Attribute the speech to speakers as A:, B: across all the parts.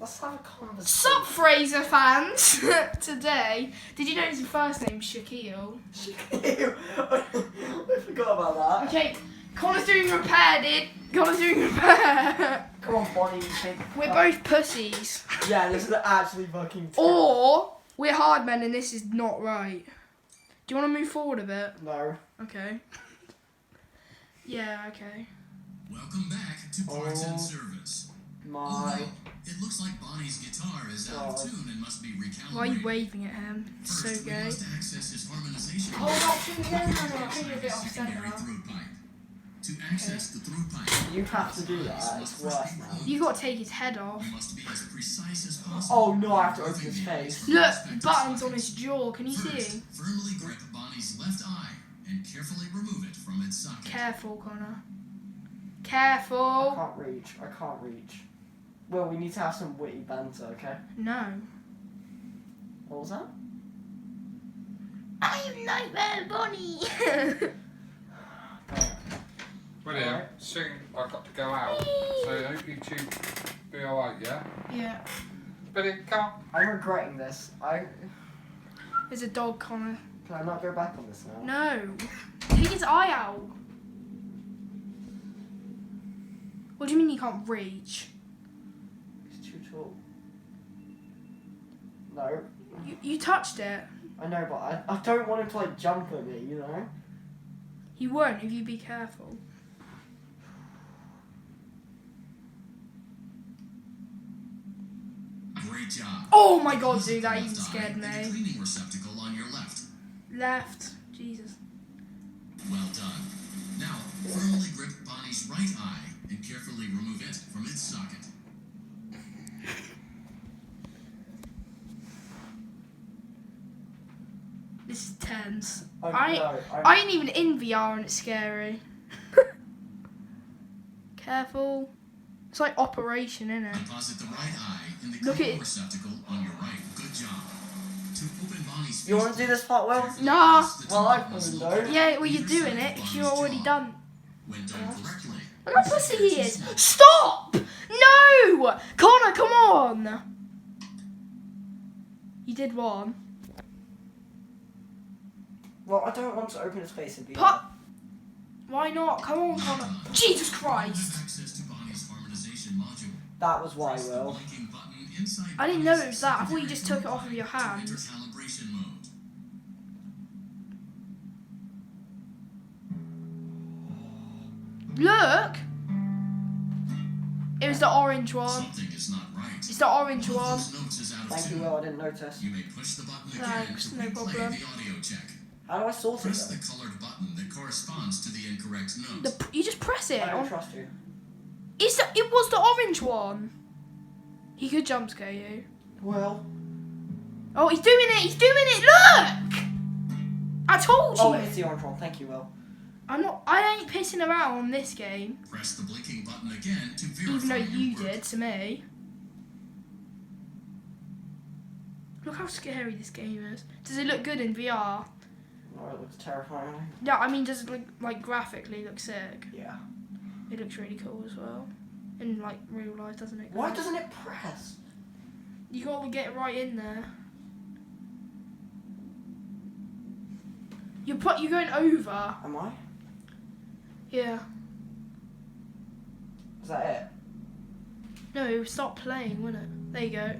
A: Let's have a conversation.
B: Sup, Fraser fans? Today, did you know his first name's Shaquille?
A: Shaquille. I forgot about that.
B: Okay, Connor's doing repair, dude. Connor's doing repair.
A: Come on, Bonnie.
B: We're both pussies.
A: Yeah, this is actually fucking terrible.
B: Or we're hard men and this is not right. Do you want to move forward a bit?
A: No.
B: Okay. Yeah, okay.
C: Welcome back to Parts and Service.
A: My.
C: It looks like Bonnie's guitar is out of tune and must be recalibrated.
B: Why are you waving at him? It's
C: First,
B: so gay.
C: we must access his harmonization.
B: Hold on, no, I think you're a bit off
C: secondary
B: centre.
C: throat pipe. To access the throat pipe,
A: You have to do that. It's worse now.
B: You got to take his head off.
C: you must be as precise as possible.
A: Oh no, I have to open his face.
B: Look, buttons on his jaw. Can you see?
C: First, firmly grip Bonnie's left eye and carefully remove it from its socket.
B: Careful, Connor.
A: I
B: Careful.
A: can't reach. I can't reach. Well, we need to have some witty banter, okay?
B: No.
A: What was that?
B: I'm Nightmare Bonnie.
D: William,
A: Alright.
D: soon I've got to go out, so I hope you two be alright, yeah?
B: Yeah.
D: Billy, come on.
A: I'm regretting this.
B: There's a dog, Connor.
A: Can I not go back on this now?
B: No. Take his eye out. What do you mean you can't reach?
A: It's too tall. No.
B: You touched it.
A: I know, but I don't want him to like jump at me, you know?
B: He won't if you be careful.
C: Great job.
B: Oh my god, dude, that
C: Left
B: even
C: eye
B: scared
C: and the
B: me.
C: cleaning receptacle on your left.
B: Left. Jesus.
C: Well done. Now, firmly grip Bonnie's right eye and carefully remove it from its socket.
B: This is tense.
A: I
B: I ain't even in VR and it's scary. Careful. It's like operation, innit?
C: Deposit the right eye in the
B: Look
C: cleaning
B: at it.
C: receptacle on your right. Good job. To open Bonnie's
A: You want to do this part, Will?
B: Nah.
A: Well, I probably don't.
B: Yeah, well, you're doing it because you're already done.
C: When done correctly.
B: Look how pussy he is. Stop! No! Connor, come on! You did one.
A: Well, I don't want to open his face and be.
B: Put. Why not? Come on, Connor. Jesus Christ!
C: Access to Bonnie's harmonization module.
A: That was why,
C: Press the
A: Will.
C: blinking button inside
B: I didn't know it was
C: Bonnie's
B: that. I thought you just took it off of your
C: to enter
B: hands.
C: calibration mode.
B: Look! It was the orange one.
C: Something is not right.
B: It's the orange
C: One of
B: one.
C: those notes is out of
A: Thank you,
C: tune.
A: Will. I didn't notice.
C: You may push the button again
B: Thanks,
C: to
B: no
C: replay
B: problem.
C: the audio check.
A: How do I sort it?
C: Press
A: Though?
C: the colored button that corresponds to the incorrect note.
B: You just press it.
A: I don't trust you.
B: It was the orange one. He could jump scare you.
A: Well.
B: Oh, he's doing it! He's doing it! Look! I told you.
A: Oh, it's the orange one. Thank you, Will.
B: I ain't pissing around on this game.
C: Press the blinking button again to verify
B: Even though
C: your
B: you
C: work.
B: did to me. Look how scary this game is. Does it look good in VR?
A: No, it looks terrifying.
B: Yeah, I mean, does it look, like, graphically look sick?
A: Yeah.
B: It looks really cool as well. In, like, real life, doesn't it?
A: Why doesn't it press?
B: You gotta get it right in there. You're going over.
A: Am I?
B: Yeah.
A: Is that it?
B: No, it would stop playing, wouldn't it? There you go.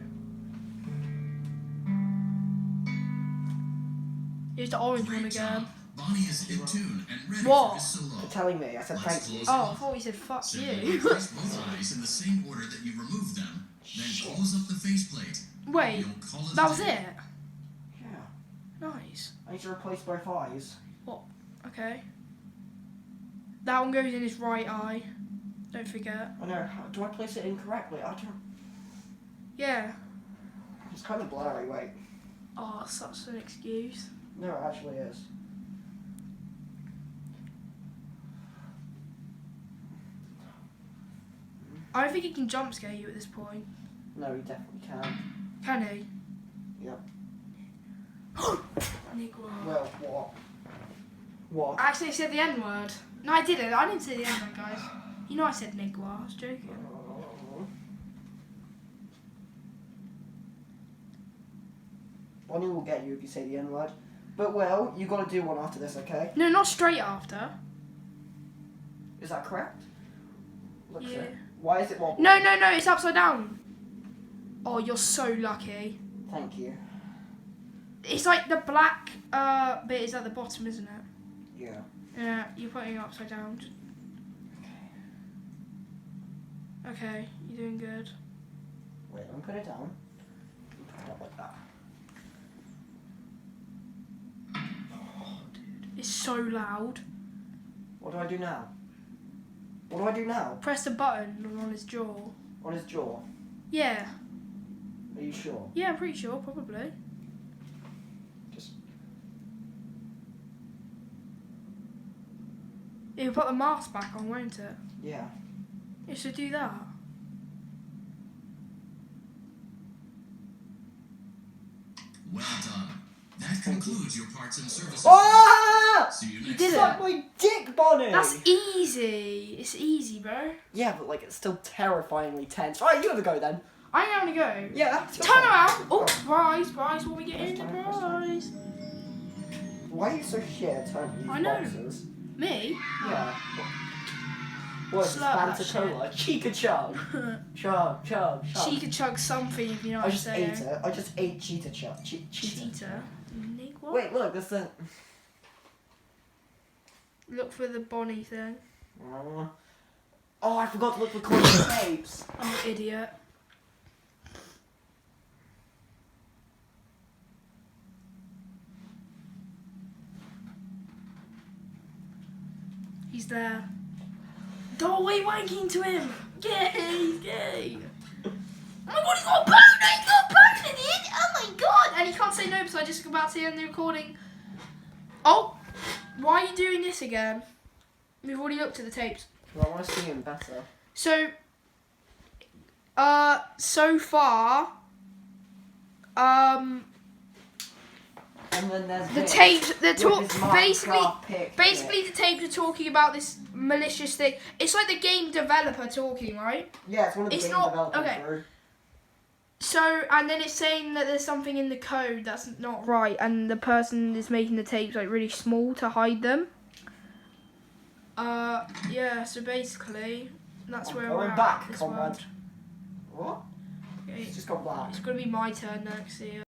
B: Here's the orange one
C: Great
B: again.
C: job. Bonnie is in tune and ready
B: What?
C: for his solo.
A: For telling me. I said
C: Let's
A: thank you.
C: close
B: Oh,
C: it
B: I
C: off.
B: thought he said fuck
C: Simply
B: you.
C: place both eyes in the same order that you removed them, then
A: Shit.
C: close up the faceplate.
B: Wait,
C: You'll call it
B: that
C: a
B: was
C: day.
B: it?
A: Yeah.
B: Nice.
A: I need to replace both eyes.
B: Okay. That one goes in his right eye. Don't forget.
A: I know. Do I place it incorrectly? I don't.
B: Yeah.
A: It's kind of blurry. Wait.
B: Oh, such an excuse.
A: No, it actually is.
B: I don't think he can jump scare you at this point.
A: No, he definitely can.
B: Can he?
A: Yep.
B: Negro.
A: Well, what? What?
B: I actually said the N word. No, I didn't. I didn't say the N word, guys. You know I said nigger. I was joking.
A: Bonnie will get you if you say the N-word. But, Will, you got to do one after this, okay?
B: No, not straight after.
A: Is that correct? Looks
B: Yeah.
A: it. Why is it wobbly?
B: No, it's upside down. Oh, you're so lucky.
A: Thank you.
B: It's like the black bit is at the bottom, isn't it?
A: Yeah.
B: Yeah, you're putting it upside down. Okay, you're doing good.
A: Wait, let me put it down. Put it up like that.
B: It's so loud.
A: What do I do now? What do I do now?
B: Press the button on his jaw.
A: On his jaw?
B: Yeah.
A: Are you sure?
B: Yeah, I'm pretty sure, probably.
A: Just...
B: It'll put the mask back on, won't it?
A: Yeah.
B: It should do that.
C: Well done. That concludes your parts and services.
A: Ah!
C: See you
B: You
C: next
B: did it.
A: Suck my dick, Bonnie!
B: That's easy. It's easy, bro.
A: Yeah, but like it's still terrifyingly tense. Right, you have a go then.
B: I'm gonna go.
A: Yeah. it's your
B: Turn
A: turn.
B: around. Oh, prize, what we get in the
A: First time.
B: prize?
A: Why are you so shit at turning these
B: I know.
A: boxes?
B: Me?
A: Yeah. What is this?
B: Slurp that
A: Fanta Cola? Chica Chug. Chug, chug, chug.
B: She could chug something if you know what
A: I
B: I'm
A: just
B: saying.
A: ate it. I just ate Cheetah Chug. Cheetah.
B: Cheetah. Nick, what?
A: Wait, look, there's the...
B: Look for the Bonnie thing.
A: Oh, I forgot to look for corner tapes.
B: Oh, idiot. He's there. Go away wanking to him! Gay! Gay! Oh my god, he's got a boner! He's got a boner in it! Oh my god! And he can't say no because I just about to end the recording. Oh! Why are you doing this again? We've already looked at the tapes.
A: Well, I want to see him better.
B: So, so far,
A: And then there's
B: the
A: this.
B: tapes, they're
A: With his Minecraft
B: basically the tapes are talking about this malicious thing. It's like the game developer talking, right?
A: Yeah, it's one of the
B: It's
A: game
B: not-
A: developers.
B: okay.
A: Bro.
B: So, and then it's saying that there's something in the code that's not right, and the person is making the tapes like really small to hide them. Yeah, so basically, that's where
A: Going
B: we're at.
A: back,
B: This
A: comrade.
B: world.
A: What?
B: Okay,
A: It's just got black.
B: it's gonna be my turn next. See ya.